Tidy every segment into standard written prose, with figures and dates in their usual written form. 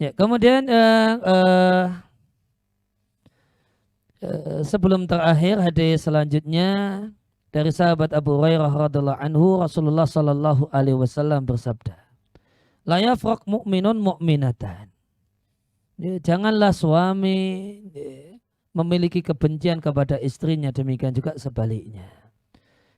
Ya, kemudian sebelum terakhir hadis selanjutnya dari sahabat Abu Hurairah radhiallahu anhu, Rasulullah sallallahu alaihi wasallam bersabda, "La yafraq mu'minun mu'minatan." Ya, janganlah suami ya, memiliki kebencian kepada istrinya, demikian juga sebaliknya.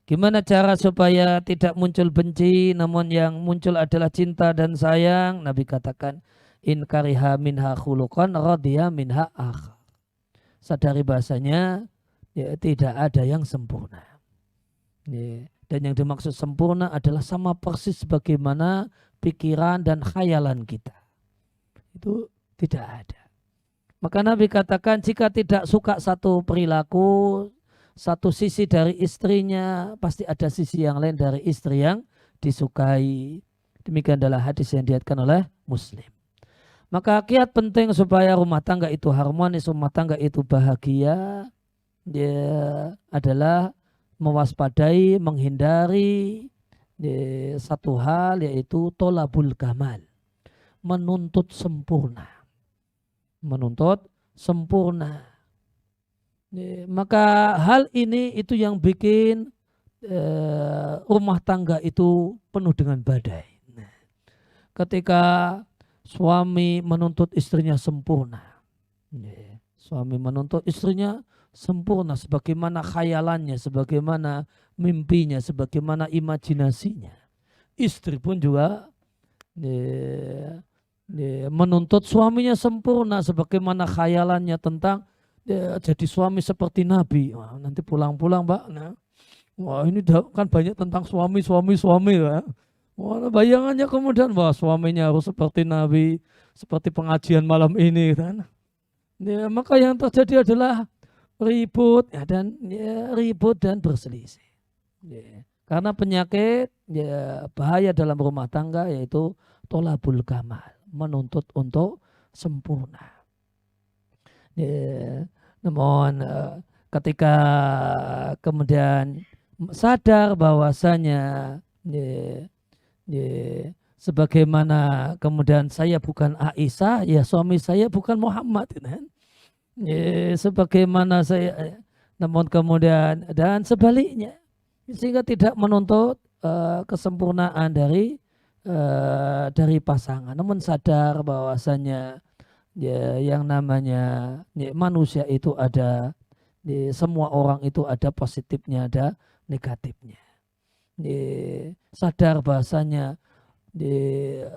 Gimana cara supaya tidak muncul benci, namun yang muncul adalah cinta dan sayang? Nabi katakan, in kariha minha khuluqan radhiya minha akhar. Sadari bahasanya ya, tidak ada yang sempurna. Ya, dan yang dimaksud sempurna adalah sama persis bagaimana pikiran dan khayalan kita. Itu tidak ada. Maka Nabi katakan jika tidak suka satu perilaku, satu sisi dari istrinya, pasti ada sisi yang lain dari istri yang disukai. Demikian adalah hadis yang diriwayatkan oleh Muslim. Maka kiat penting supaya rumah tangga itu harmonis, rumah tangga itu bahagia, dia adalah mewaspadai, menghindari satu hal, yaitu tolabul kamal, menuntut sempurna. Menuntut sempurna. Maka hal ini itu yang bikin rumah tangga itu penuh dengan badai. Ketika suami menuntut istrinya sempurna, suami menuntut istrinya sempurna sebagaimana khayalannya, sebagaimana mimpinya, sebagaimana imajinasinya. Istri pun juga menuntut suaminya sempurna sebagaimana khayalannya tentang jadi suami seperti Nabi. Wah, nanti pulang-pulang, Mbak. Nah, wah, ini kan banyak tentang suami ya. Wah, bayangannya kemudian wah suaminya harus seperti Nabi, seperti pengajian malam ini kan. Ya, maka yang terjadi adalah ribut ya, ribut dan berselisih. Ya. Karena penyakit ya, bahaya dalam rumah tangga yaitu tolabul kamal, menuntut untuk sempurna. Ya, namun ketika kemudian sadar bahwasanya sebagaimana kemudian saya bukan Aisyah, ya suami saya bukan Muhammad, kan? Sebagaimana saya, namun kemudian dan sebaliknya, sehingga tidak menuntut kesempurnaan dari pasangan, namun sadar bahwasanya ya, yang namanya manusia itu ada, semua orang itu ada positifnya, ada negatifnya. Sadar bahasanya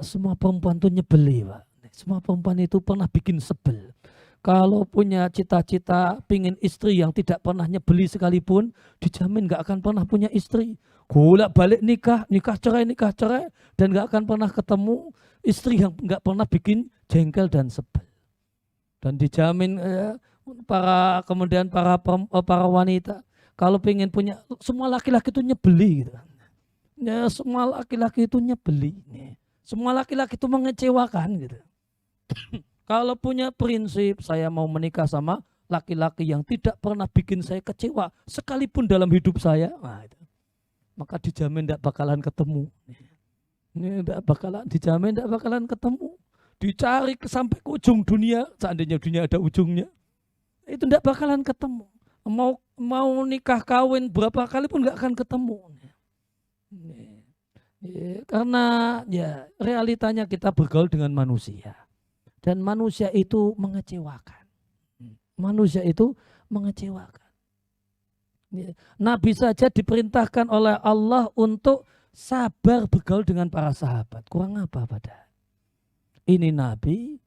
semua perempuan itu nyebeli, Pak. Semua perempuan itu pernah bikin sebel. Kalau punya cita-cita pingin istri yang tidak pernah nyebeli sekalipun, dijamin gak akan pernah punya istri. Golak balik nikah cerai, dan gak akan pernah ketemu istri yang gak pernah bikin jengkel dan sebel. Dan dijamin para wanita kalau pengen punya, semua laki-laki itu nyebeli gitu. Ya, semua laki-laki itu nyebeli. Semua laki-laki itu mengecewakan gitu. Kalau punya prinsip saya mau menikah sama laki-laki yang tidak pernah bikin saya kecewa sekalipun dalam hidup saya, nah, itu. Maka dijamin tidak bakalan ketemu. Ini dijamin tidak bakalan ketemu. Dicari sampai ke ujung dunia, seandainya dunia ada ujungnya, itu tidak bakalan ketemu. Mau nikah kawin berapa kali pun nggak akan ketemu. Karena ya realitanya kita bergaul dengan manusia. Dan manusia itu mengecewakan. Manusia itu mengecewakan. Nabi saja diperintahkan oleh Allah untuk sabar bergaul dengan para sahabat. Kurang apa padahal? Ini Nabi,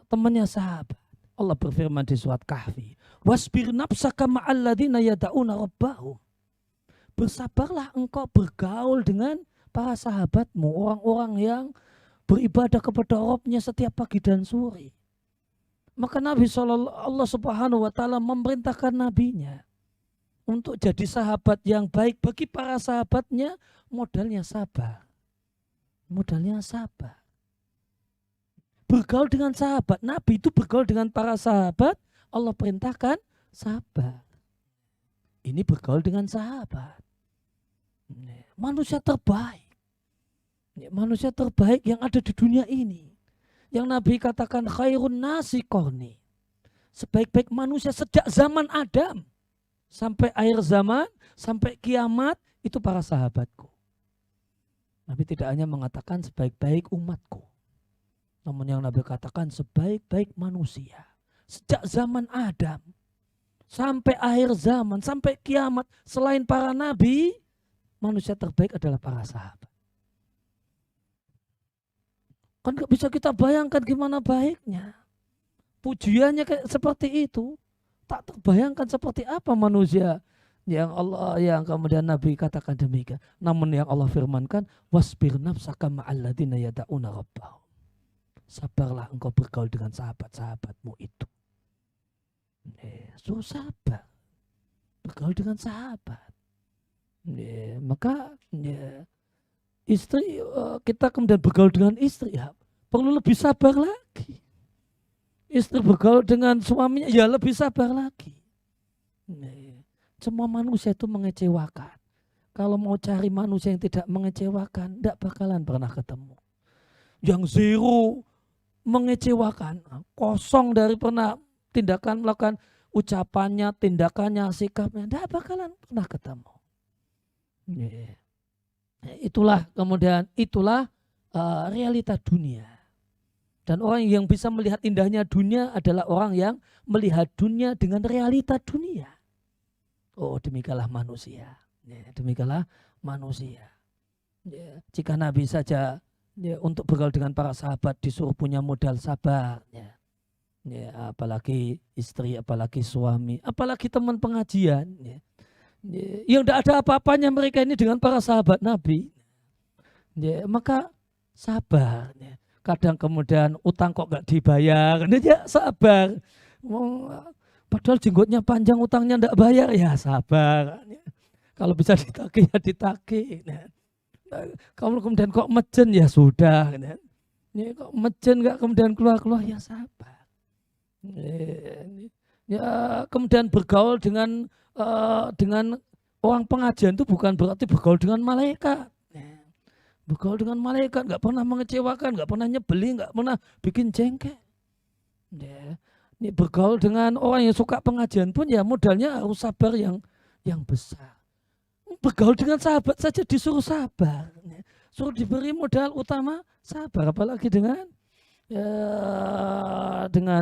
temannya sahabat. Allah berfirman di surat Kahfi, wasbir nafsaka ma'alladzina yada'una rabbahum. Bersabarlah engkau bergaul dengan para sahabatmu, orang-orang yang beribadah kepada Rabbnya setiap pagi dan sore. Maka Nabi Allah Subhanahu wa taala memerintahkan nabinya untuk jadi sahabat yang baik bagi para sahabatnya, modalnya sabar. Modalnya sabar. Bergaul dengan sahabat. Nabi itu bergaul dengan para sahabat. Allah perintahkan sabar. Ini bergaul dengan sahabat. Manusia terbaik. Manusia terbaik yang ada di dunia ini. Yang Nabi katakan khairun nasi qarni. Sebaik-baik manusia sejak zaman Adam sampai akhir zaman, sampai kiamat, itu para sahabatku. Nabi tidak hanya mengatakan sebaik-baik umatku. Namun yang Nabi katakan sebaik-baik manusia. Sejak zaman Adam sampai akhir zaman, sampai kiamat. Selain para nabi, manusia terbaik adalah para sahabat. Kan gak bisa kita bayangkan gimana baiknya. Pujiannya kayak seperti itu. Tak terbayangkan seperti apa manusia yang Allah, yang kemudian Nabi katakan demikian. Namun yang Allah firmankan, wasbir nafsaka ma'alladina yada'una rabbahum. Sabarlah engkau bergaul dengan sahabat-sahabatmu itu. Suruh sabar. Bergaul dengan sahabat. Maka istri, kita kemudian bergaul dengan istri, ya perlu lebih sabar lagi. Istri bergaul dengan suaminya, ya lebih sabar lagi. Semua manusia itu mengecewakan. Kalau mau cari manusia yang tidak mengecewakan, tidak bakalan pernah ketemu. Yang zero mengecewakan, kosong dari pernah tindakan, melakukan ucapannya, tindakannya, sikapnya, tidak bakalan pernah ketemu. Itulah kemudian, itulah realita dunia. Dan orang yang bisa melihat indahnya dunia adalah orang yang melihat dunia dengan realita dunia. Oh, demikianlah manusia. Demikianlah manusia. Jika Nabi saja untuk bergaul dengan para sahabat disuruh punya modal sabar. Apalagi istri, apalagi suami, apalagi teman pengajian. Yang tidak ada apa-apanya mereka ini dengan para sahabat Nabi. Maka sabar. Kadang kemudian utang kok gak dibayar, dia sabar. Padahal jenggotnya panjang, utangnya gak bayar, ya sabar. Kalau bisa ditagih ya ditagih. Kalau kemudian kok mejen, ya sudah. Kok mejen gak kemudian keluar-keluar, ya sabar. Ya kemudian bergaul dengan orang pengajian itu bukan berarti bergaul dengan malaikat. Bergaul dengan malaikat, nggak pernah mengecewakan, nggak pernah nyebelin, nggak pernah bikin jengkel. Ini bergaul dengan orang yang suka pengajian pun ya modalnya harus sabar yang besar. Bergaul dengan sahabat saja disuruh sabar, suruh diberi modal utama sabar, apalagi dengan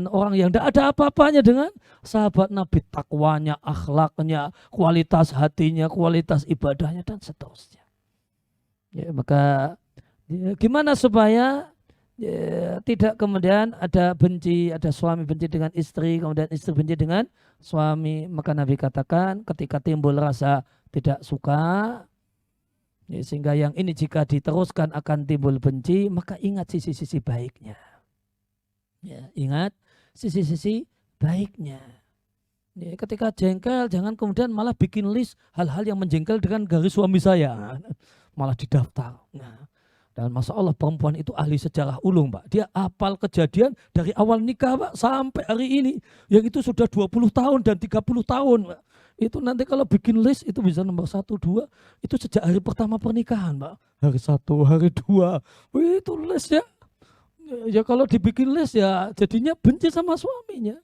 orang yang tidak ada apa-apanya dengan sahabat Nabi, takwanya, akhlaknya, kualitas hatinya, kualitas ibadahnya dan seterusnya. Maka gimana supaya tidak kemudian ada benci, ada suami benci dengan istri, kemudian istri benci dengan suami. Maka Nabi katakan ketika timbul rasa tidak suka, sehingga yang ini jika diteruskan akan timbul benci, maka ingat sisi-sisi baiknya. Ingat sisi-sisi baiknya. Ketika jengkel jangan kemudian malah bikin list hal-hal yang menjengkel dengan garis suami saya. Malah didaftar. Dan Masya Allah perempuan itu ahli sejarah ulung, Pak. Dia hafal kejadian dari awal nikah, Pak, sampai hari ini. Yang itu sudah 20 tahun dan 30 tahun, Pak. Itu nanti kalau bikin list itu bisa nomor 1, 2. Itu sejak hari pertama pernikahan, Pak. Hari 1, hari 2. Itu list ya. Ya kalau dibikin list ya jadinya benci sama suaminya.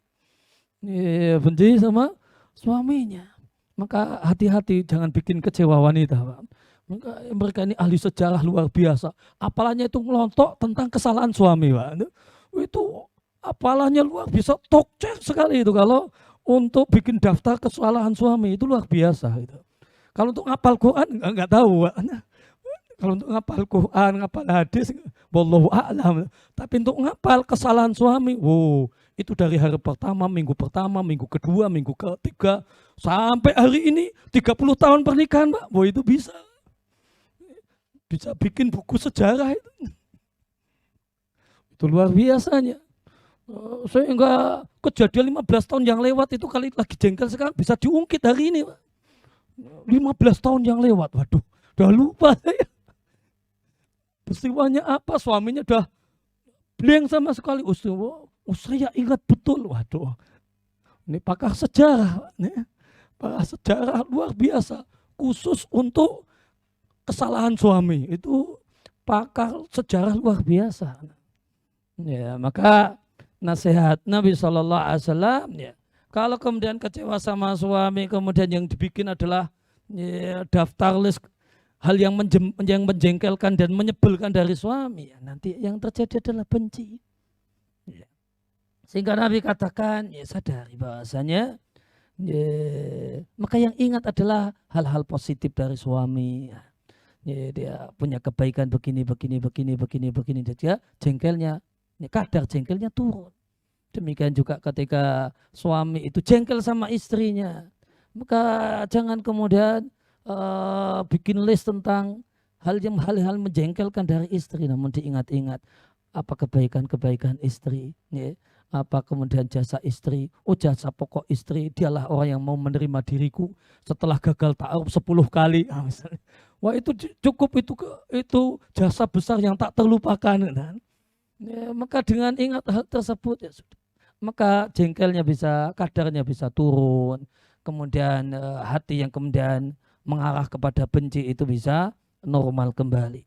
Benci sama suaminya. Maka hati-hati jangan bikin kecewa wanita, Pak. Mereka ini ahli sejarah luar biasa. Apalanya itu ngelontok tentang kesalahan suami, Pak. Itu apalanya luar biasa, tokcer sekali itu kalau untuk bikin daftar kesalahan suami itu luar biasa itu. Kalau untuk ngapal Quran enggak tahu, Pak. Kalau untuk ngapal Quran, ngapal hadis, wallahu a'lam. Tapi untuk ngapal kesalahan suami, itu dari hari pertama, minggu kedua, minggu ketiga, sampai hari ini 30 tahun pernikahan, Pak. Itu bisa bikin buku sejarah itu. Itu luar biasanya. Sehingga kejadian 15 tahun yang lewat itu kali lagi jengkel sekarang bisa diungkit hari ini, Pak. 15 tahun yang lewat, waduh, udah lupa saya. Peristiwanya apa, suaminya udah blank sama sekali. Saya ingat betul, waduh. Ini pakar sejarah, pakar sejarah luar biasa. Khusus untuk kesalahan suami, itu pakar sejarah luar biasa. Ya, maka nasihat Nabi Shallallahu Alaihi Wasallam, ya, kalau kemudian kecewa sama suami, kemudian yang dibikin adalah ya, daftar list hal yang, yang menjengkelkan dan menyebalkan dari suami, ya, nanti yang terjadi adalah benci. Ya. Sehingga Nabi katakan, ya sadari bahasanya, ya, maka yang ingat adalah hal-hal positif dari suami. Ya, dia punya kebaikan begini, begini, begini, begini, begini. Dia jengkelnya, ya, kadar jengkelnya turun. Demikian juga ketika suami itu jengkel sama istrinya, maka jangan kemudian bikin list tentang hal-hal menjengkelkan dari istri, namun diingat-ingat apa kebaikan-kebaikan istri, ya. Apa kemudian jasa istri, oh jasa pokok istri, dialah orang yang mau menerima diriku setelah gagal ta'aruf 10 kali. Ah, misalnya. Wah itu cukup, itu jasa besar yang tak terlupakan. Kan? Ya, maka dengan ingat hal tersebut, ya sudah, maka jengkelnya bisa, kadarnya bisa turun, kemudian hati yang kemudian mengarah kepada benci itu bisa normal kembali.